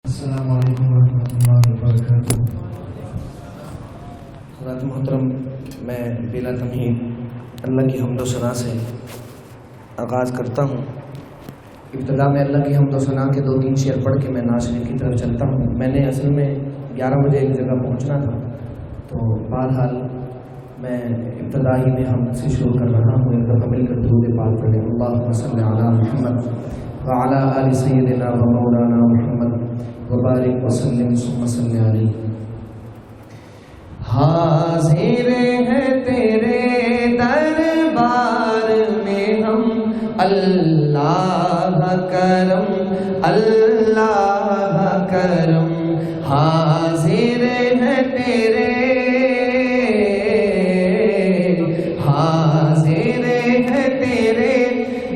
السلام علیکم ورحمۃ اللہ وبرکاتہ۔ حضرات محترم، میں بلا تمہید اللہ کی حمد و ثنا سے آغاز کرتا ہوں۔ ابتدا میں اللہ کی حمد و ثنا کے 2-3 شعر پڑھ کے میں ناشرین کی طرف چلتا ہوں۔ میں نے اصل میں 11 بجے ایک جگہ پہنچنا تھا، تو بہرحال میں ابتدا ہی میں حمد سے شروع کر رہا ہوں۔ ایک دفعہ مل کر درود پاک پڑھیں۔ اللہم صلی علی محمد وعلی آل سیدنا و مولانا محمد وبارک وسلم ثم صلی علیہ۔ حاضر ہے تیرے دربار میں ہم، اللہ کرم اللہ کرم۔ حاضر ہے تیرے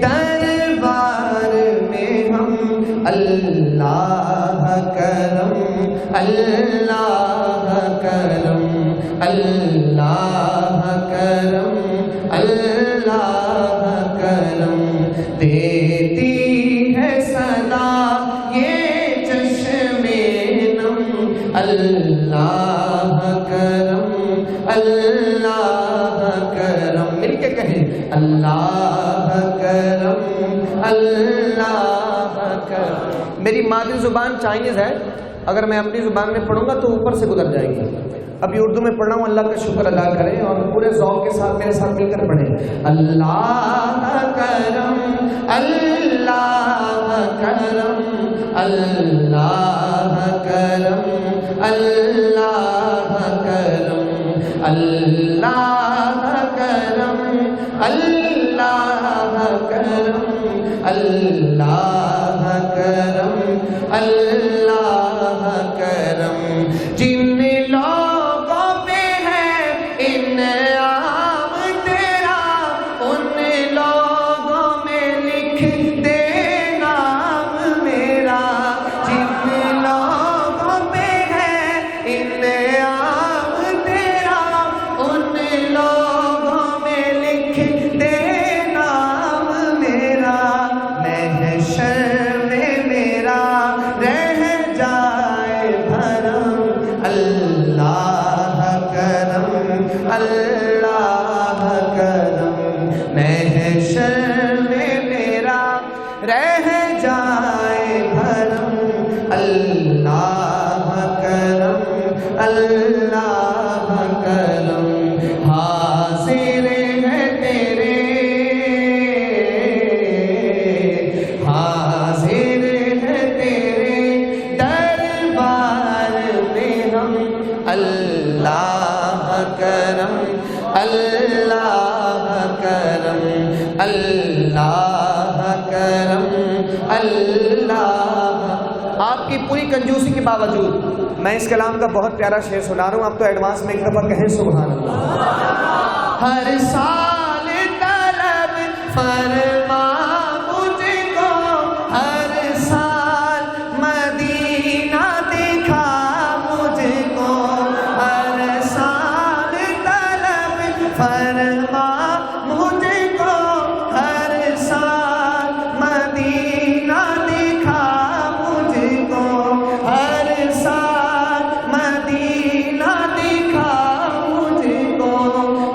دربار میں ہم، اللہ کرم اللہ کرم اللہ کرم اللہ کرم۔ دیتی ہے صدا یہ چشم نم، اللہ کرم اللہ کرم۔ مل کے کہیں اللہ کرم اللہ کرم۔ میری مادری زبان چائنیز ہے، اگر میں اپنی زبان میں پڑھوں گا تو اوپر سے گزر جائے گی۔ ابھی اردو میں پڑھ رہا ہوں، اللہ کا شکر ادا کریں اور پورے ذوق کے ساتھ میرے ساتھ مل کر پڑھیں۔ اللہ کرم اللہ کرم اللہ کرم اللہ کرم اللہ کرم اللہ کرم اللہ کرم اللہ کرم۔ جن لوگوں پہ ہے انعام تیرا، ان لوگوں میں لکھ دے نام میرا۔ جن لوگوں پہ ہے انعام تیرا، ان لوگوں میں لکھ دے نام میرا۔ محشر میں میرا رہ جائے بھرم، اللہ کرم اللہ کرم۔ محشر میں میرا رہ جائے بھرم، اللہ کرم اللہ کرم۔ حاضر ہے تیرے حاضر ہے تیرے دربار میں ہم، اللہ کرم اللہ کرم اللہ کرم اللہ۔ آپ کی پوری کنجوسی کے باوجود میں اس کلام کا بہت پیارا شعر سنا رہا ہوں، آپ تو ایڈوانس میں ایک دفعہ کہیں سبحان اللہ۔ ہر سال طلب فرما مجھ کو، ہر سال مدینہ دکھا مجھ کو، ہر سال طلب فرما مجھ کو، ہر سال مدینہ دکھا مجھ کو، ہر سال مدینہ دکھا مجھ کو،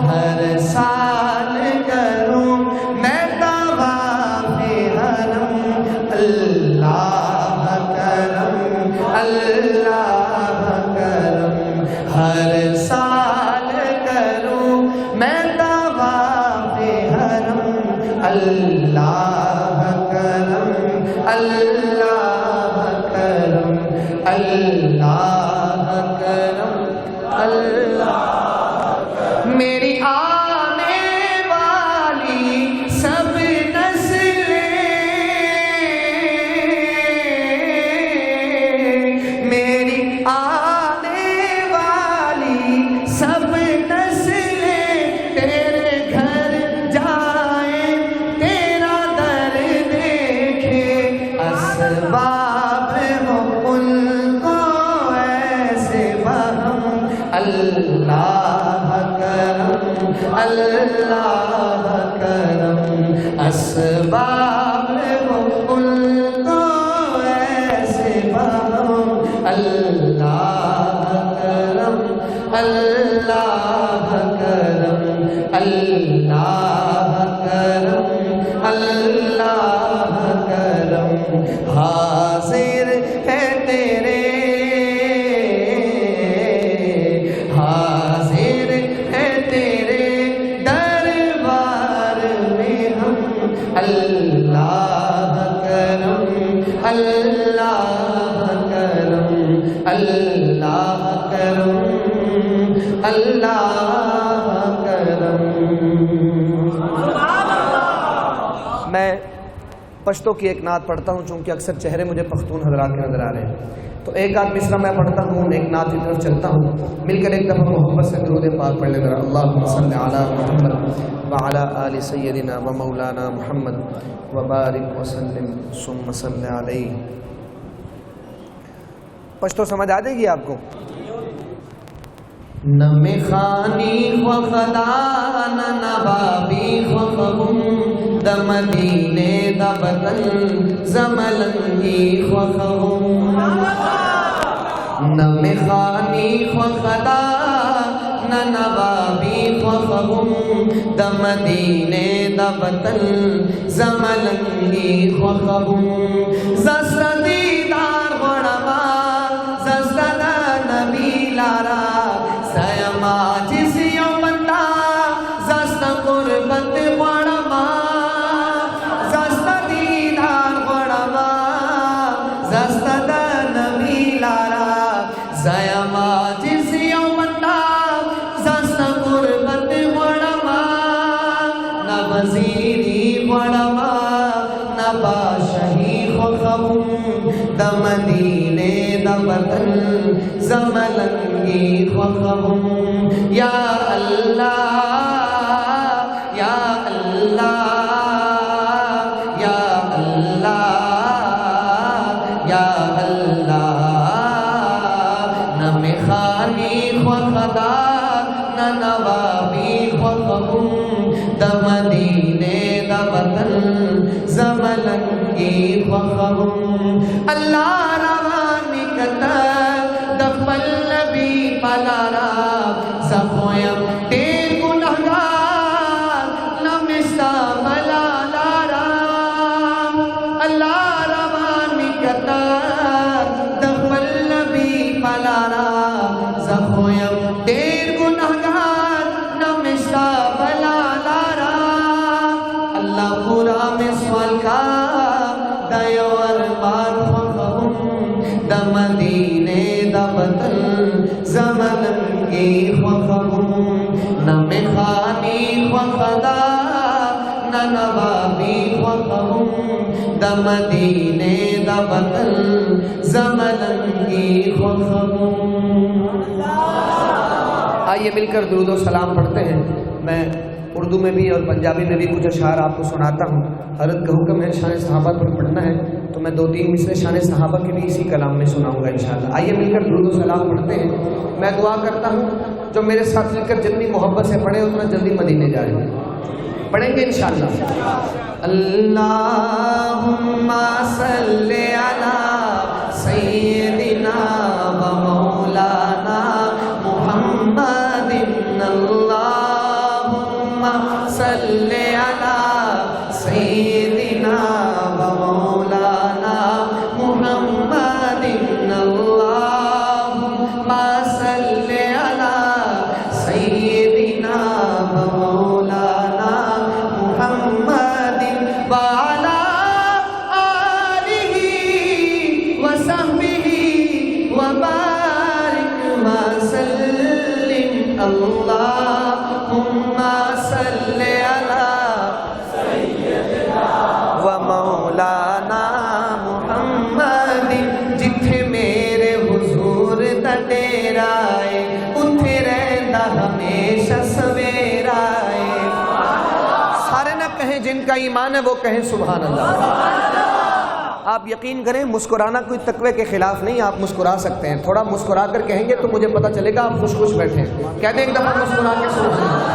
ہر سال کروں میں طواف حرم، اللہ کرم اللہ کرم۔ ہر سال کروں میں طواف حرم، اللہ کرم اللہ کرم اللہ کرم اللہ کرم۔ میری آنے والی سب نسلیں، میری آنے والی سب نسلیں تیرے گھر جائیں، تیرا در دیکھے، اسباب ہو ان کو ایسے فہم، اللہ کرم اللہ کرم۔ اسباب ہو ان کو ایسے فہم، اللہ کرم اللہ کرم حاضر ہے تیرے حاضر ہے تیرے دربار میں ہم اللہ کرم اللہ کرم اللہ کرم اللہ کرم. میں پشتو کی ایک نعت پڑھتا ہوں چونکہ اکثر چہرے مجھے پختون حضرات کے نظر آ رہے ہیں، تو ایک آدھ مصرع میں پڑھتا ہوں، ایک نعت کی طرف چلتا ہوں، مل کر ایک دفعہ محبت سے درود پاک پڑھ لیں ذرا. اللہم صلی علی محمد وعلی آل سیدنا و مولانا محمد وبارک وسلم ثم صلی علیہ. پشتو سمجھ آ جائے گی آپ کو؟ نہ میخانی خو خدا نہ نبابی خو خبم دا مدینے دا بطن زملنگی خو خبم. نہ میخانی خو خدا نہ نبابی خو خبم دا مدینے دا بطن زملنگی خو خبم. زست دیدار غڑما زست دا نبی لارا سیما جسیو بندہ زست قربت غڑما زست دیدار غڑما زست دا نبی لارا سیما جسیو بندہ زست قربت غڑما. نہ وزیری غڑما نہ بادشاہی خو خبم دا مدینے دا وطن زملنگی خو خبم. یا اللہ یا اللہ یا اللہ یا اللہ. نہ میخانی خو خدا نہ نوابی خو خبم دا مدینے دا وطن زملنگی خو خبم. اللہ روانی کتر دخل نبی پلارا زخویم تیر گنہگار نمستا ملالارا. اللہ روانی کتر دخل نبی پلارا زخویم تیر گنہگار نمستا ملالارا. اللہ پورا میں سوال کا دیور بار خو خبم دا مدینے دا وطن زملنگی خو خبم. نہ میخانی خو خدا نہ نوابی خو خبم دا مدینے دا وطن زملنگی خو خبم. آئیے مل کر درود و سلام پڑھتے ہیں. میں اردو میں بھی اور پنجابی میں بھی کچھ اشعار آپ کو سناتا ہوں. حضرت کا حکم ہے شان صحابہ پر پڑھنا ہے، تو میں دو تین مصرے شان صحابہ کے بھی اسی کلام میں سناؤں گا انشاءاللہ. آئیے مل کر درود و سلام پڑھتے ہیں. میں دعا کرتا ہوں جو میرے ساتھ مل کر جتنی محبت سے پڑھے اتنا جلدی مدینے جائیں. پڑھیں گے انشاءاللہ. اللہم صلی علی سیدنا و مولانا محمد. اللہم صلی علی سیدنا و مولانا محمد. اللہم صلی علی سیدنا و مولانا محمد وعلی آلہ وصحبہ وبارک وسلم. اللہم صلی علی و مولانا محمد. جتھے میرے حضور دا ڈیرا ہے اتھے رہندا ہمیشہ سویرا ہے. سارے نہ کہیں جن کا ایمان ہے وہ کہیں سبحان اللہ. آپ یقین کریں مسکرانا کوئی تقوی کے خلاف نہیں، آپ مسکرا سکتے ہیں. تھوڑا مسکرا کر کہیں گے تو مجھے پتہ چلے گا آپ خوش خوش بیٹھے ہیں. کہہ دیں ایک دفعہ مسکرا کے سبحان اللہ.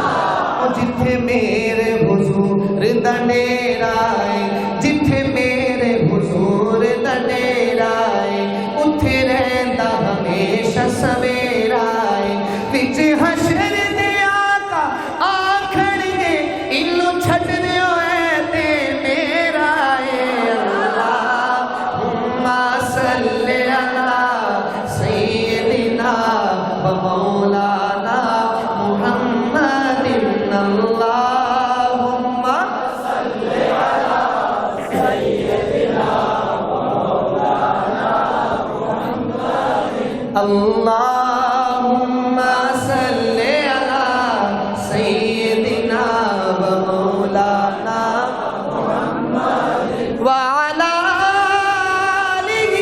جتھے میرے حضور دا ڈیرا ہے جتھے میرے حضور دا ڈیرا ہے اتھے رہندا ہمیشہ سویرا ہے. وچ حشر دے آقا آکھن اللہم صلی علی سیدنا و مولانا وعلی آلہ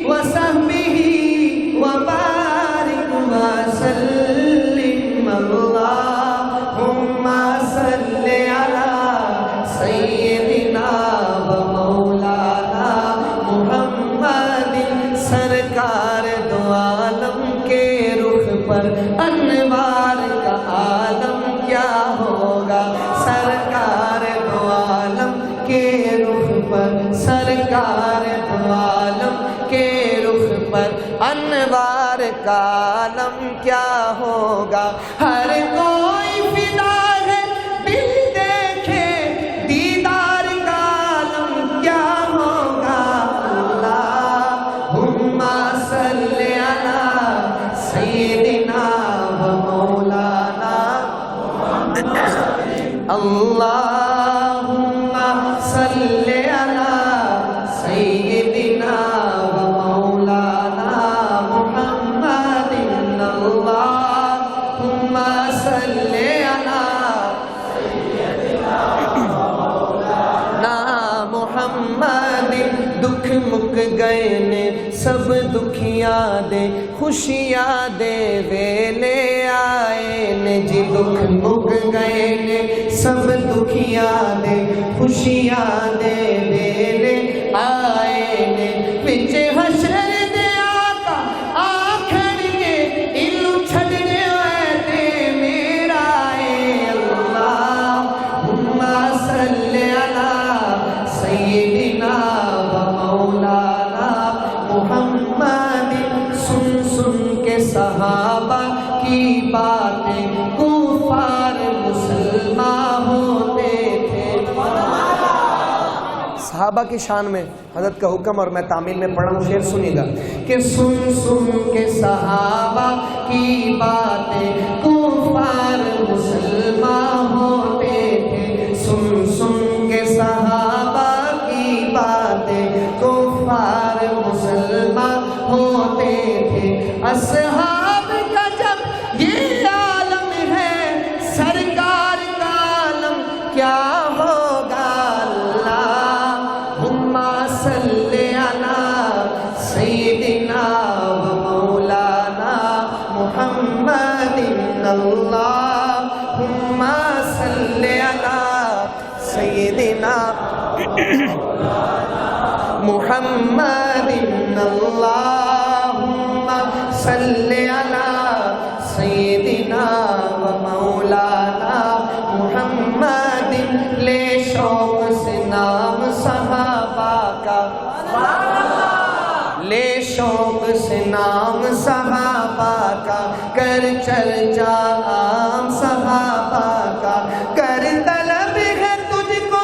وصحبہ وبارک وسلم اللہم صلی علی سیدنا و مولانا محمد سرکار دو عالم کے رخ پر انوار کا عالم کیا ہوگا سرکار دو عالم کے رخ پر سرکار دو عالم کے رخ پر انوار کا عالم کیا ہوگا ہر کوئی فدا ہے دل دیکھے دیدار کا عالم کیا ہوگا اللہم صلی علی سیدنا و مولانا اللہم صلی علی سیدنا و مولانا محمد اللہم صلی علی نا محمد دکھ مک گئے نے سب دکھیاں دے خوشیاں دے ویلے آئے نے جی دکھ مک گئے نے سب دکھیاں دے خوشیاں دے ویلے آئے نے وچ حشر دے آقا آکھن گے الو چھڈنے ہوئے تے میرا اے اللہم صلی علی سیدنا و مولانا محمد سن سن کے صحابہ کی باتیں کفار مسلمان ہوتے تھے صحابہ کی شان میں حضرت کا حکم اور میں تعمیل میں پڑھا ہوں شعر سنیے گا کہ سن سن کے صحابہ کی باتیں کفار مسلمان ہوتے تھے سن سن کے صحابہ کی باتیں کفار مسلمان ہوتے تھے اصحاب کا جب یہ عالم ہے سرکار کا عالم کیا ہوگا اللہم صلی علی سیدنا و مولانا محمد اللہم صلی علی سیدنا محمد اللہم صلی علی سیدنا و مولانا محمد لے شوق سے نام صحابہ کا لے شوق سے نام صحابہ کا کر چرچا عام صحابہ کا کر طلب ہے تجھ کو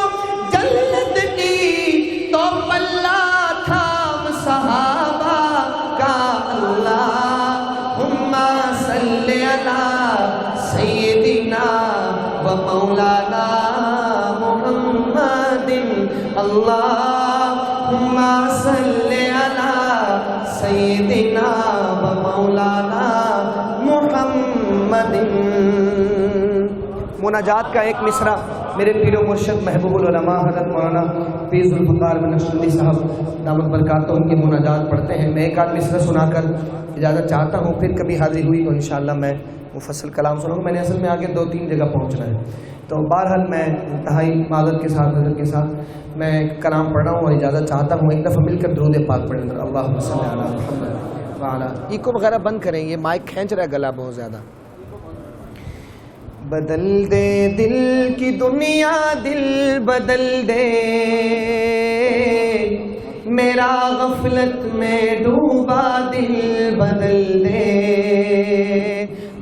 جنت کی تو پلہ تھام صحابہ کا اللہم صلی علی سیدنا و مولانا محمد اللہم صلی علی سیدنا و مولانا محمد مناجات کا ایک مصرع میرے پیر و مرشد محبوب العلماء حضرت مولانا پیر ذوالفقار بن نقشبندی صاحب دامت برکاتہم کی مناجات پڑھتے ہیں میں ایک آدھ مصرع سنا کر اجازت چاہتا ہوں پھر کبھی حاضری ہوئی تو انشاءاللہ میں مفصل کلام سنوں گا میں نے اصل میں آگے 2-3 جگہ پہنچنا ہے تو بہرحال میں انتہائی معذرت کے ساتھ حضرت کے ساتھ میں کلام پڑھ رہا ہوں اور اجازت چاہتا ہوں ایک دفعہ مل کر درود پاک پڑھیں گے اللہم صلی علی محمد وعلی ایکو وغیرہ بند کریں یہ مائک کھینچ رہا ہے گلا بہت زیادہ بدل دے دل کی دنیا دل بدل دے میرا غفلت میں ڈوبا دل بدل دے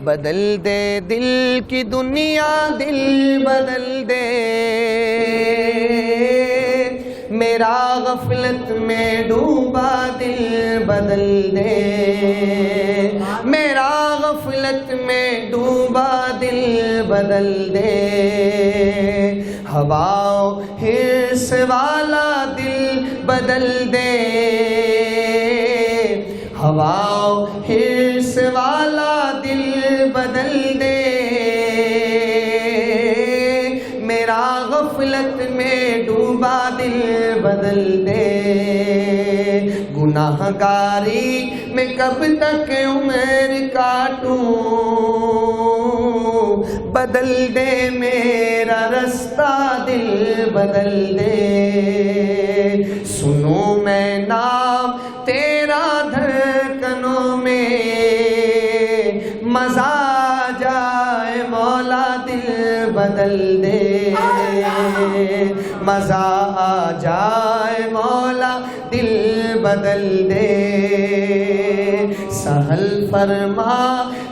بدل دے دل کی دنیا دل بدل دے میرا غفلت میں ڈوبا دل بدل دے میرا غفلت میں ڈوبا دل بدل دے ہواؤں حرص والا دل بدل دے ہواؤں حرص والا دل بدل دے، میرا غفلت میں ڈوبا دل بدل دے، گناہ گاری میں کب تک عمر کاٹوں، بدل دے میرا رستہ دل بدل دے، سنوں میں نام تیرا دھڑکنوں میں، مزہ آ جائے مولا دل بدل دے، مزہ آ جائے مولا دل بدل دے، سہل فرما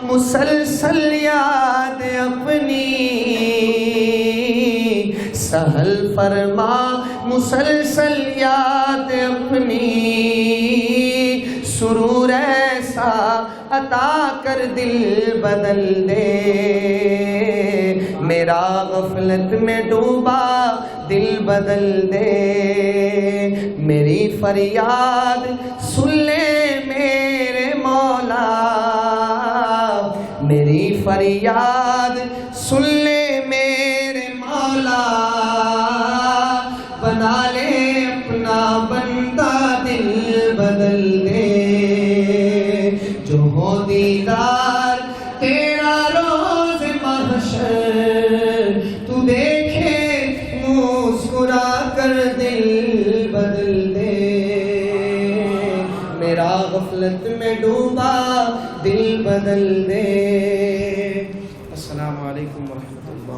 مسلسل یاد اپنی، سہل فرما مسلسل یاد اپنی، سرور ایسا عطا کر دل بدل دے، میرا غفلت میں ڈوبا دل بدل دے، میری فریاد سن لے میرے مولا، میری فریاد سن لے میرے مولا، بنا لے اپنا بندہ دل بدل دے، جو ہو دیدار تیرا روز محشر، تو دیکھے مسکرا کر دل بدل دے، میرا غفلت میں ڈوبا دل بدل دے۔ السلام علیکم ورحمۃ اللہ۔